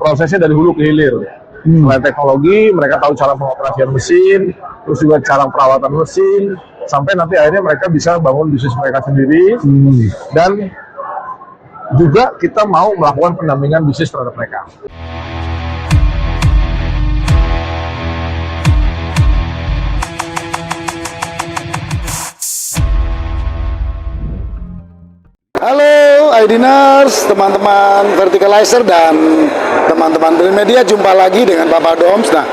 prosesnya dari hulu ke hilir. Mulai teknologi, mereka tahu cara pengoperasian mesin, terus juga cara perawatan mesin, sampai nanti akhirnya mereka bisa bangun bisnis mereka sendiri. Dan juga kita mau melakukan pendampingan bisnis terhadap mereka. Halo Aidiners, teman-teman Verticalizer dan teman-teman Green Media, jumpa lagi dengan Papa Doms. Nah,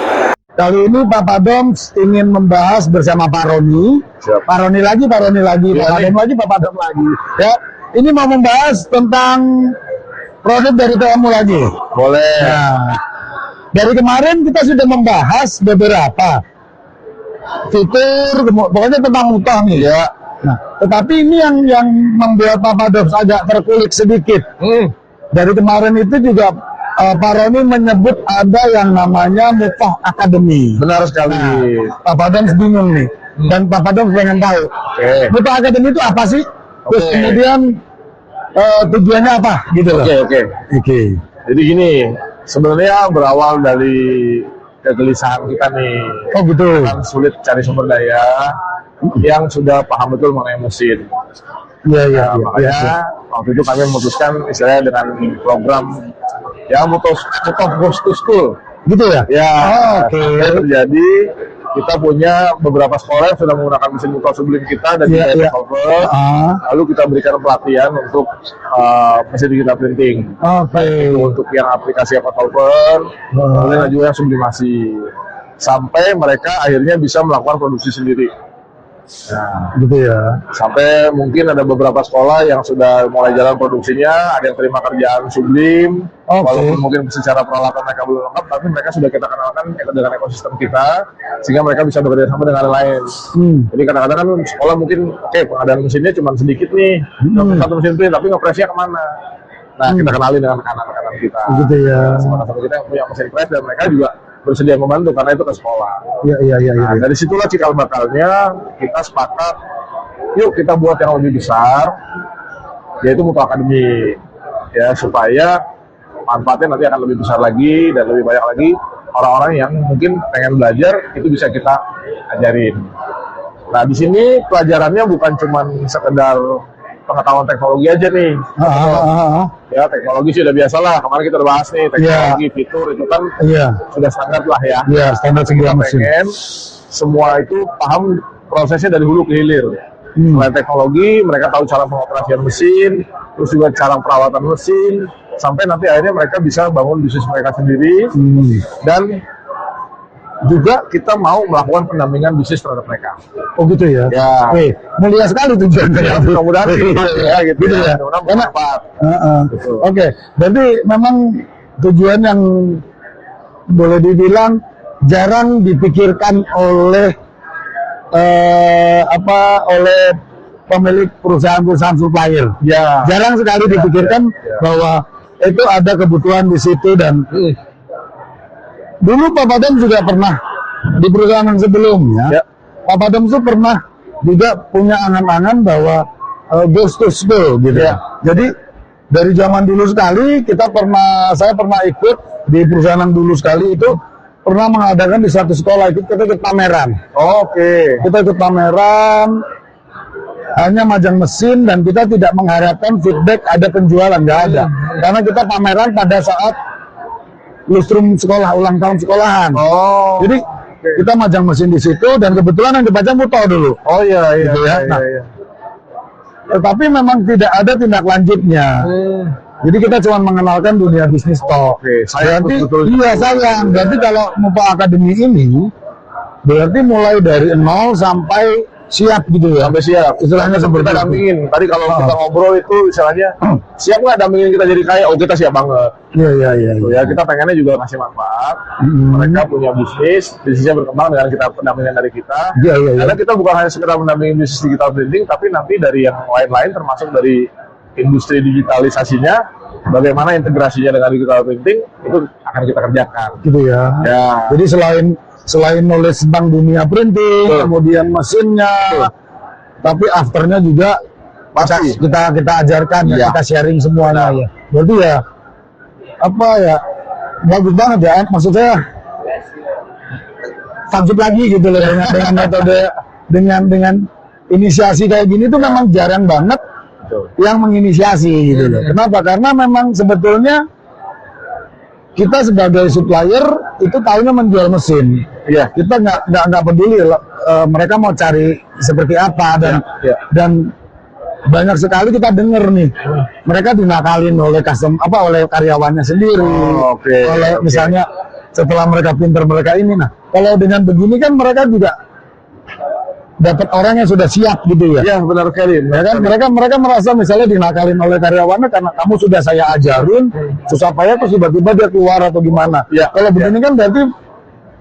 kali ini Papa Doms ingin membahas bersama Pak Roni. Pak Roni lagi, Papa Dom lagi, Papa Dom lagi. Ya, ini mau membahas tentang produk dari TMU lagi. Boleh. Nah, dari kemarin kita sudah membahas beberapa fitur, pokoknya tentang utang nih. Ya. Nah, tetapi ini yang membuat Papa Doms agak terkulik sedikit. Dari kemarin itu juga Pak Roni menyebut ada yang namanya Mutoh Academy. Benar sekali. Nah, Papa Doms bingung nih, dan Papa Doms pengen tahu. Mutoh Academy itu apa sih? Terus kemudian tujuannya apa? Gitu loh. Oke. Jadi gini, sebenarnya berawal dari kegelisahan kita nih. Oh gitu. Kan sulit cari sumber daya yang sudah paham betul mengenai mesin. Iya. Makanya waktu itu kami memutuskan istilahnya dengan program ya Mutoh Goes to School. Gitu ya? Ya. Oke. Terjadi kita punya beberapa sekolah yang sudah menggunakan mesin Mutoh sebelum kita dan juga developer. Lalu kita berikan pelatihan untuk mesin digital printing. Untuk yang aplikasi developer, kemudian juga yang sublimasi. Sampai mereka akhirnya bisa melakukan produksi sendiri. Nah, gitu ya. Sampai mungkin ada beberapa sekolah yang sudah mulai jalan produksinya, ada yang terima kerjaan sublim, walaupun mungkin secara peralatan mereka belum lengkap, tapi mereka sudah kita kenalkan dengan ekosistem kita, sehingga mereka bisa bekerja sama dengan lain. Jadi kadang-kadang kan sekolah mungkin pengadaan mesinnya cuma sedikit nih, satu mesin print, tapi nge-press-nya kemana? Nah, kita kenalin dengan rekan-rekan kita. Gitu ya. Sama-sama kita yang punya mesin press dan mereka juga bersedia membantu karena itu ke sekolah. Iya. Dari situlah cikal bakalnya kita sepakat, yuk kita buat yang lebih besar, yaitu Mutoh Academy, ya supaya manfaatnya nanti akan lebih besar lagi dan lebih banyak lagi orang-orang yang mungkin pengen belajar itu bisa kita ajarin. Nah di sini pelajarannya bukan cuma sekedar pengetahuan teknologi aja nih. Ya teknologi sih udah biasa lah. Kemarin kita udah bahas nih teknologi, fitur itu kan sudah standar lah ya. Iya, standar sebuah mesin. Pengen semua itu paham prosesnya dari hulu ke hilir. Mulai teknologi, mereka tahu cara pengoperasian mesin, terus juga cara perawatan mesin, sampai nanti akhirnya mereka bisa bangun bisnis mereka sendiri. Dan juga kita mau melakukan pendampingan bisnis terhadap mereka. Oh gitu ya? Ya. Mulia sekali tujuannya. Mudah-mudahan ya gitu ya. Oke, berarti memang tujuan yang boleh dibilang jarang dipikirkan oleh oleh pemilik perusahaan-perusahaan supplier. Ya. Jarang sekali dipikirkan bahwa itu ada kebutuhan di situ dan dulu Papa Doms juga pernah di perusahaan yang sebelumnya. Papa Doms itu pernah juga punya angan-angan bahwa goes to school gitu. Jadi dari zaman dulu sekali saya pernah ikut di perusahaan yang dulu sekali itu pernah mengadakan di satu sekolah kita ikut pameran. Kita ikut pameran hanya majang mesin dan kita tidak mengharapkan feedback ada penjualan, nggak ada. Karena kita pameran pada saat lustrum sekolah, ulang tahun sekolahan. Jadi kita majang mesin di situ dan kebetulan yang dipajang Mutoh dulu. Gitu ya. Tetapi memang tidak ada tindak lanjutnya. Jadi kita cuma mengenalkan dunia bisnis toh. Berarti kalau Mutoh Academy ini berarti mulai dari nol sampai siap gitu ya. Sampai siap. Istilahnya seperti kita dampingin. Tadi kalau kita ngobrol itu istilahnya siap nggak dampingin kita jadi kaya? Kita siap banget. Iya. Kita pengennya juga ngasih manfaat. Mereka punya bisnisnya berkembang dengan kita pendampingan dari kita. Karena kita bukan hanya sekedar mendampingin bisnis digital printing, tapi nanti dari yang lain-lain termasuk dari industri digitalisasinya, bagaimana integrasinya dengan digital printing itu akan kita kerjakan. Gitu ya. Jadi selain knowledge tentang dunia printing, kemudian mesinnya, tapi afternya juga kita ajarkan, kita sharing semuanya ya. Berarti ya bagus banget ya. Maksud saya takjub lagi gitu loh dengan metode dengan inisiasi kayak gini tuh memang jarang banget yang menginisiasi gitu loh. Kenapa? Karena memang sebetulnya kita sebagai supplier itu tahunya menjual mesin. Iya. Kita nggak peduli mereka mau cari seperti apa dan banyak sekali kita dengar nih mereka dinakalin oleh oleh karyawannya sendiri. Misalnya setelah mereka pinter mereka ini. Nah, kalau dengan begini kan mereka juga dapat orang yang sudah siap gitu ya. Iya, benar sekali. Mereka merasa misalnya dinakalin oleh karyawannya karena kamu sudah saya ajarin susah payah terus tiba-tiba dia keluar atau gimana. Ya, kalau begini kan berarti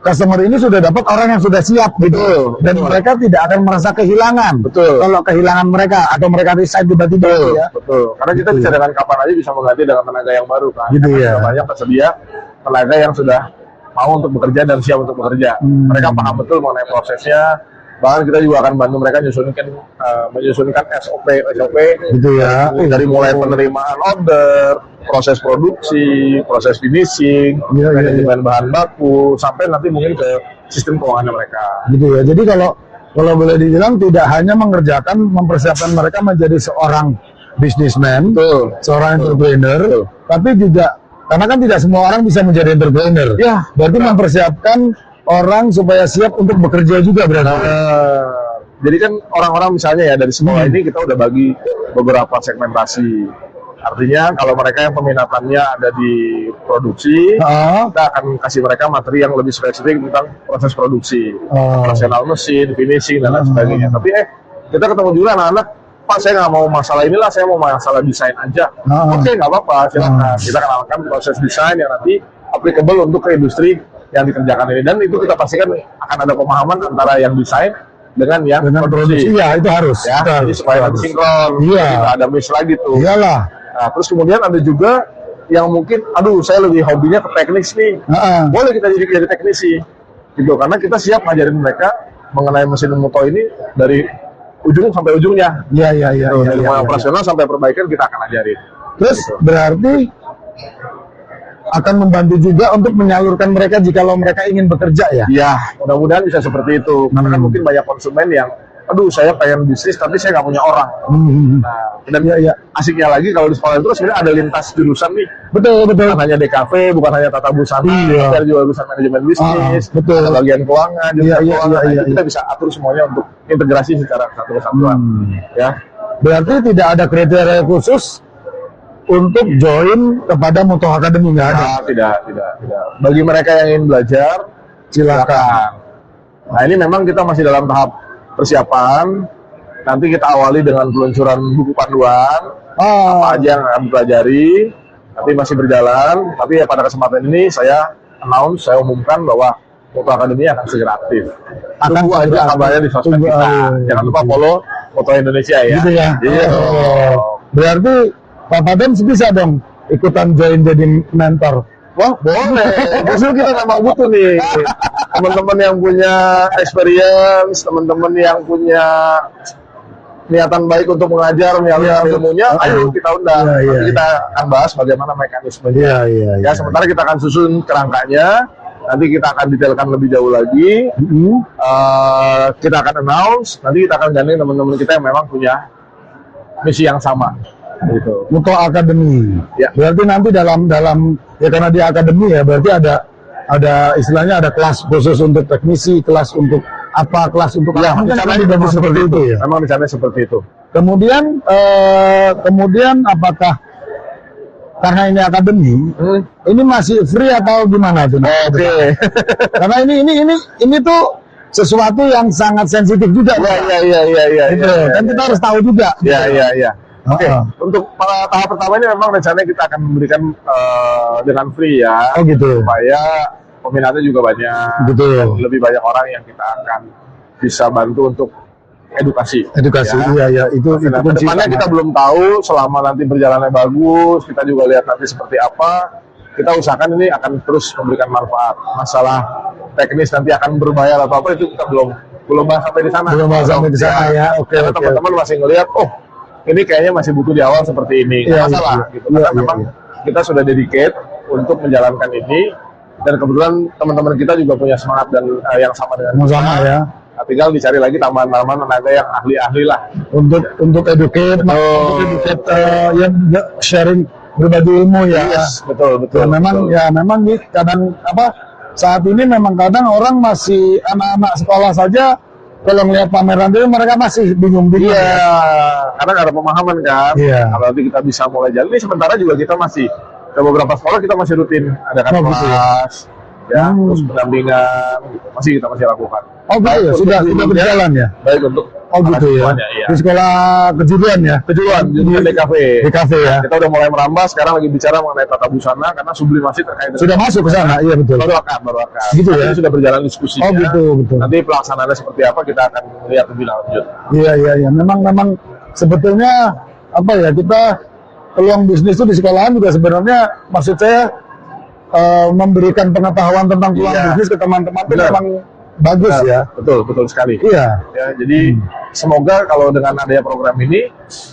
customer ini sudah dapat orang yang sudah siap gitu. Dan mereka tidak akan merasa kehilangan. Betul. Kalau kehilangan mereka atau mereka resign tiba-tiba ya. Betul. Karena kita bisa dengan kapan aja bisa mengganti dengan tenaga yang baru kan. Gitu ya. Banyak tersedia tenaga yang sudah mau untuk bekerja dan siap untuk bekerja. Mereka paham betul mengenai prosesnya. Bahkan kita juga akan bantu mereka menyusunkan SOP gitu ya. Dari mulai penerimaan order, proses produksi, proses finishing, manajemen bahan baku, sampai nanti mungkin ke sistem keuangan mereka. Gitu ya. Jadi kalau boleh dibilang tidak hanya mempersiapkan mereka menjadi seorang businessman, seorang entrepreneur, tapi juga karena kan tidak semua orang bisa menjadi entrepreneur. Ya, berarti mempersiapkan orang supaya siap untuk bekerja juga berarti. Jadi kan orang-orang misalnya ya dari sekolah ini kita udah bagi beberapa segmentasi. Artinya kalau mereka yang peminatannya ada di produksi, kita akan kasih mereka materi yang lebih spesifik tentang proses produksi, operasional mesin, finishing dan lain sebagainya. Tapi kita ketemu juga anak-anak, Pak saya nggak mau masalah inilah, saya mau masalah desain aja. Oke, nggak apa-apa, silakan. Kita kenalkan proses desain yang nanti applicable untuk ke industri yang dikerjakan ini, dan itu kita pastikan akan ada pemahaman antara yang desain dengan yang produksi. Iya, itu harus. Ya, jadi supaya nanti sinkron, tidak ada miss lagi tuh. Iyalah. Nah, terus kemudian ada juga yang mungkin, aduh saya lebih hobinya ke teknis nih. Boleh kita jadi teknisi, gitu. Karena kita siap ngajarin mereka mengenai mesin moto ini dari ujung sampai ujungnya. Iya. Dari mulai operasional sampai perbaikan kita akan ajarin. Terus gitu. Berarti akan membantu juga untuk menyalurkan mereka jikalau mereka ingin bekerja ya? Iya, mudah-mudahan bisa seperti itu. Karena kan mungkin banyak konsumen yang, aduh saya pengen bisnis tapi saya nggak punya orang. Nah, dan asiknya lagi kalau di sekolah itu sebenarnya ada lintas jurusan nih. Betul. Bukan hanya DKV, bukan hanya tata busana, ada juga jurusan manajemen bisnis, ada bagian keuangan, Itu kita bisa atur semuanya untuk integrasi secara satu kesatuan. Ya. Berarti tidak ada kriteria khusus untuk join kepada Muto Academy, nggak ada? Tidak. Bagi mereka yang ingin belajar, silakan. Nah ini memang kita masih dalam tahap persiapan. Nanti kita awali dengan peluncuran buku panduan, apa aja yang akan dipelajari. Nanti masih berjalan, tapi ya pada kesempatan ini saya umumkan bahwa Muto Academy akan segera aktif. Tunggu aja kabarnya di sosmed kita. Jangan lupa follow Muto Indonesia ya. Gitu ya. Berarti Pak Padam bisa dong ikutan join jadi mentor. Wah boleh, justru kita memang butuh nih teman-teman yang punya experience, teman-teman yang punya niatan baik untuk mengajar, menyalurkan ilmunya, ayo kita undang. Nanti kita akan bahas bagaimana mekanismenya. Ya, sementara kita akan susun kerangkanya, nanti kita akan detailkan lebih jauh lagi. Kita akan announce, nanti kita akan gandeng teman-teman kita yang memang punya misi yang sama. Gitu. Muto Academy. Ya. Berarti nanti dalam ya karena dia akademi ya, berarti ada istilahnya ada kelas khusus untuk teknisi, kelas untuk apa, kelas untuk ya, apa. Mungkin memang seperti itu ya. Memang rencananya seperti itu. Kemudian apakah karena ini akademi, ini masih free atau gimana tuh? Oke. Karena ini tuh sesuatu yang sangat sensitif juga. Iya. Dan kita harus tahu juga. Iya. Oke, untuk para tahap pertama ini memang rencananya kita akan memberikan dengan free ya. Oh gitu. Supaya peminatnya juga banyak. Betul. Lebih banyak orang yang kita akan bisa bantu untuk edukasi. Iya. Itu kedepannya kita belum tahu, selama nanti berjalannya bagus, kita juga lihat nanti seperti apa. Kita usahakan ini akan terus memberikan manfaat. Masalah teknis nanti akan berbayar atau apa itu kita belum bahas sampai di sana. Belum bahas sampai di sana ya. Oke. Teman-teman masih ngelihat, ini kayaknya masih butuh di awal seperti ini. Nggak masalah gitu. Karena memang kita sudah dedicate untuk menjalankan ini, dan kebetulan teman-teman kita juga punya semangat dan yang sama dengan Sama kita. ya. Nah, tinggal dicari lagi tambahan-tambahan tenaga yang ahli-ahli lah. Untuk educate, yang sharing berbagi ilmu ya. Yes, betul. Memang nih kadang saat ini memang kadang orang masih anak-anak sekolah saja kalau melihat pameran itu mereka masih bingung-bingung. Iya, karena nggak ada pemahaman kan. Iya. Kalau nanti kita bisa mulai jalan, ini sementara juga kita masih ke beberapa sekolah kita masih rutin adakan Oh, gitu ya? kelas, terus pendampingan, gitu. Masih kita lakukan. Oh gitu ya, sudah berjalan ya. Baik untuk Oh gitu ya. semuanya, iya. Di sekolah kejuruan ya. Kejuruan di DKV. DKV ya. Kita udah mulai merambah, sekarang lagi bicara mengenai tata busana karena sublimasi terkait dengan Sudah masuk ke sana, iya betul. baru akan. Gitu Nanti ya? sudah berjalan diskusinya. Oh gitu, betul. Nanti pelaksanaannya seperti apa kita akan lihat lebih lanjut. Iya. Memang sebetulnya kita peluang bisnis itu di sekolahan juga sebenarnya maksud saya memberikan pengetahuan tentang peluang Iya. bisnis ke teman-teman itu Benar. memang bagus ya. Betul sekali. Iya. Ya, jadi semoga kalau dengan adanya program ini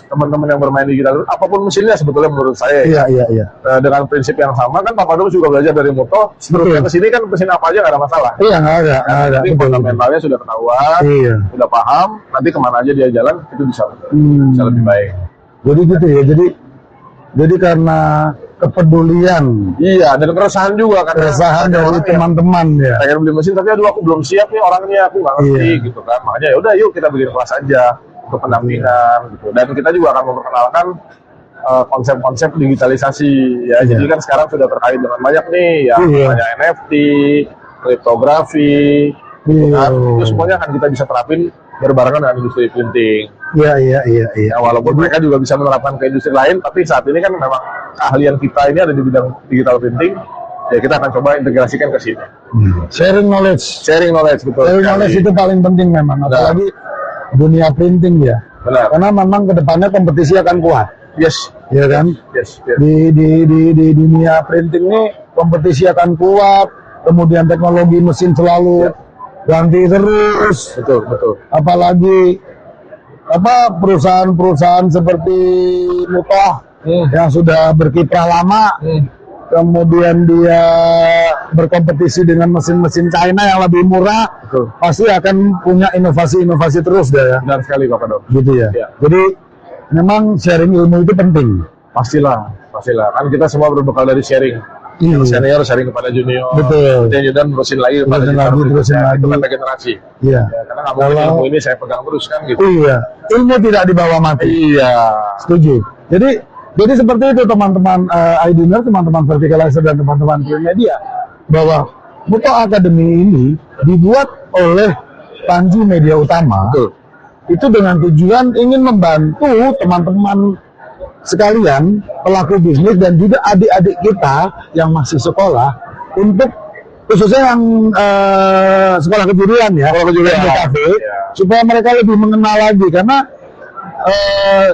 teman-teman yang bermain digital apapun mesinnya sebetulnya menurut saya Iya. dengan prinsip yang sama kan Pak Padum juga belajar dari Muto seterusnya ke sini kan mesin apa aja nggak ada masalah. Iya nggak ada. Nanti Betul. fundamentalnya sudah ketahuan, Iya. sudah paham, nanti kemana aja dia jalan itu bisa lebih baik. Jadi gitu ya. Jadi karena kepedulian, Iya, dan keresahan juga kan. keresahan dari teman-teman ya. Pengen beli mesin tapi aduh aku belum siap nih orangnya, aku nggak ngerti Iya. gitu kan. Makanya ya udah yuk kita bikin kelas aja untuk pendampingan gitu. Dan kita juga akan memperkenalkan konsep-konsep digitalisasi ya. Iya. Jadi kan sekarang sudah terkait dengan banyak nih ya, Iya. banyak NFT, kriptografi, gitu kan. Iya. Itu semuanya akan kita bisa terapin berbarengan dengan industri printing. Iya. Ya, walaupun mereka juga bisa menerapkan ke industri lain, tapi saat ini kan memang keahlian kita ini ada di bidang digital printing, ya kita akan coba integrasikan ke sini. Sharing knowledge. Sharing knowledge, betul. Sharing knowledge itu paling penting memang, apalagi dunia printing ya. Benar. Karena memang kedepannya kompetisi akan kuat, Yes. ya kan? Yes. Di dunia printing ini kompetisi akan kuat, kemudian teknologi mesin selalu ganti terus. Betul. Apalagi perusahaan-perusahaan seperti Mutoh yang sudah berkiprah lama, kemudian dia berkompetisi dengan mesin-mesin China yang lebih murah, Betul. pasti akan punya inovasi-inovasi terus deh ya. Benar sekali Pak Padom. Gitu ya. Iya. Jadi memang sharing ilmu itu penting. Pastilah. Kan kita semua berbekal dari sharing. Iya. Senior sharing kepada junior. Betul. Dan terusin lagi kepada Terusin junior lagi, berikutnya. terusin lagi. Itu kata generasi. Iya. Ya, karena nggak mungkin Kalau- ilmu ini saya pegang terus kan gitu. Iya. Ilmu tidak dibawa mati. Iya. Setuju. Jadi seperti itu teman-teman iDinner, teman-teman Verticalizer dan teman-teman Print Media, bahwa Mutoh Academy ini dibuat oleh Panji Media Utama. Betul. Itu dengan tujuan ingin membantu teman-teman sekalian pelaku bisnis dan juga adik-adik kita yang masih sekolah untuk khususnya yang sekolah kejuruan ya, Sekolah kejuruan. DKV, Ya. supaya mereka lebih mengenal lagi karena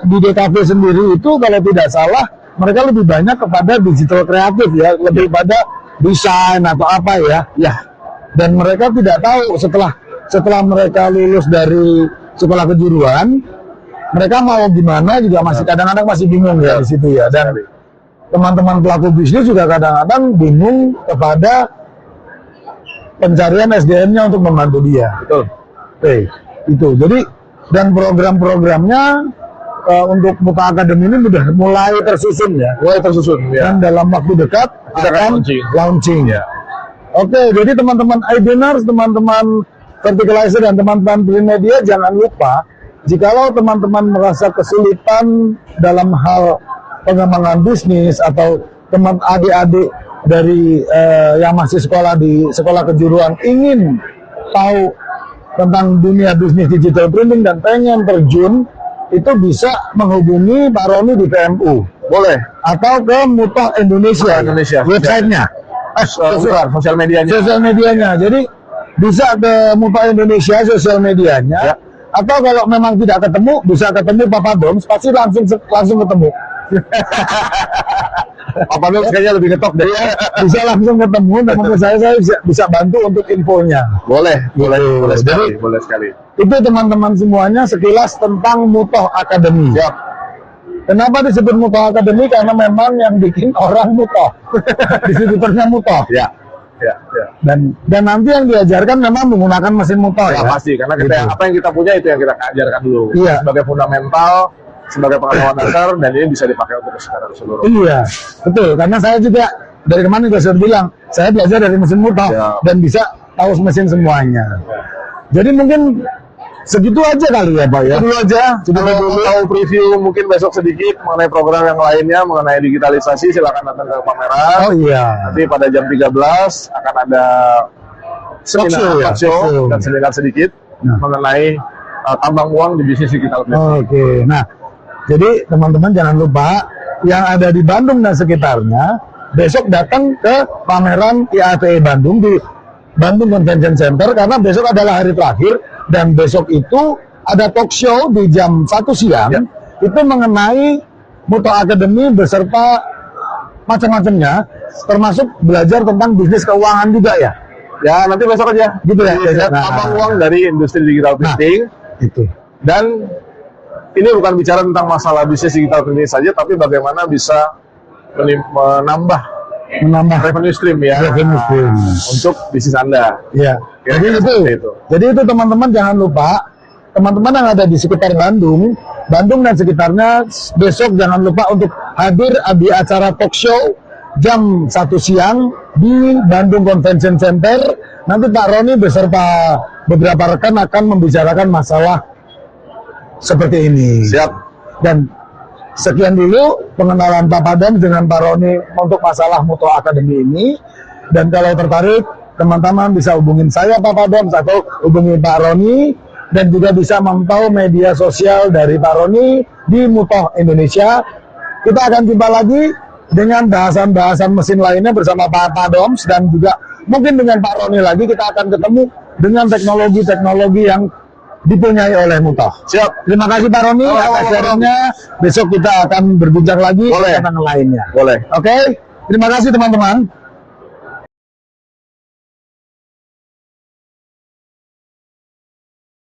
di DKV sendiri itu kalau tidak salah mereka lebih banyak kepada digital kreatif ya, lebih pada desain atau apa ya. Ya. Dan mereka tidak tahu setelah mereka lulus dari sekolah kejuruan, mereka mau gimana juga masih kadang-kadang masih bingung ya di situ ya. Dan teman-teman pelaku bisnis juga kadang-kadang bingung kepada pencarian SDM-nya untuk membantu dia. Betul. Oke, itu. Jadi dan program-programnya untuk Mutoh Academy ini sudah mulai tersusun ya. Ya. Dan dalam waktu dekat Kita akan launching. Ya. Oke, jadi teman-teman iDiners, teman-teman Verticalizer dan teman-teman Print Media jangan lupa jikalau teman-teman merasa kesulitan dalam hal pengembangan bisnis atau teman adik-adik dari yang masih sekolah di sekolah kejuruan ingin tahu tentang dunia bisnis digital printing dan pengen terjun, itu bisa menghubungi Pak Roni di PMU. Boleh. Atau ke Mutoh Indonesia, websitenya, Sosial medianya. sosial medianya. Jadi bisa ke Mutoh Indonesia sosial medianya. Ya. Atau kalau memang tidak ketemu, bisa ketemu Pak Padom, pasti langsung ketemu. Apa dong kayaknya lebih ngetok deh. Bisa langsung ketemu, dan menurut saya bisa bantu untuk infonya. Boleh Jadi, boleh sekali. itu teman-teman semuanya sekilas tentang Mutoh Academy. Siap. Kenapa disebut Mutoh Academy? Karena memang yang bikin orang Mutoh, distributornya Mutoh. Ya. Dan nanti yang diajarkan memang menggunakan mesin Mutoh Ya ya. pasti, karena kita Gitu. apa yang kita punya itu yang kita ajarkan dulu. Iya. Sebagai fundamental, sebagai pengetahuan dasar, dan ini bisa dipakai untuk secara keseluruhan. Iya, betul. Karena saya juga dari kemarin juga sudah bilang, saya belajar dari mesin Mutoh Ya. dan bisa tahu mesin semuanya. Jadi mungkin segitu aja kali ya Pak ya. Itu dulu aja. Sudah Kalau dulu. mau tahu preview mungkin besok sedikit mengenai program yang lainnya, mengenai digitalisasi, silakan datang ke pameran. Oh iya. Nanti pada jam 13 akan ada Talk show seminar ya? talk show Talk show. dan seminar sedikit Nah. mengenai tambang uang di bisnis digital printing. Oke. Nah, jadi teman-teman jangan lupa yang ada di Bandung dan sekitarnya besok datang ke pameran IATE Bandung di Bandung Convention Center karena besok adalah hari terakhir dan besok itu ada talk show di jam 1 siang Ya. itu mengenai Mutoh Academy beserta macam-macamnya termasuk belajar tentang bisnis keuangan juga ya. Ya, nanti besok aja. Gitu ya? Jadi, Nah. tambang uang dari industri digital printing. Itu. Dan ini bukan bicara tentang masalah bisnis digital printing saja, tapi bagaimana bisa menambah Menambah revenue stream ya revenue stream. untuk bisnis Anda. Ya, jadi Kira-kira itu. seperti itu. Jadi itu teman-teman jangan lupa, teman-teman yang ada di sekitar Bandung dan sekitarnya besok jangan lupa untuk hadir di acara talk show jam 1 siang di Bandung Convention Center. Nanti Pak Roni beserta beberapa rekan akan membicarakan masalah seperti ini. Siap. Dan sekian dulu pengenalan Pak Padam dengan Pak Roni untuk masalah Mutoh Academy ini. Dan kalau tertarik, teman-teman bisa hubungin saya Pak Padam atau hubungi Pak Roni dan juga bisa memantau media sosial dari Pak Roni di Mutoh Indonesia. Kita akan jumpa lagi dengan bahasan-bahasan mesin lainnya bersama Pak Padam dan juga mungkin dengan Pak Roni lagi kita akan ketemu dengan teknologi-teknologi yang dipunyai oleh Mutoh. Siap. Terima kasih Pak Roni atas sharingnya. Besok kita akan berbincang lagi Boleh. tentang lainnya. Boleh. Oke, terima kasih teman-teman.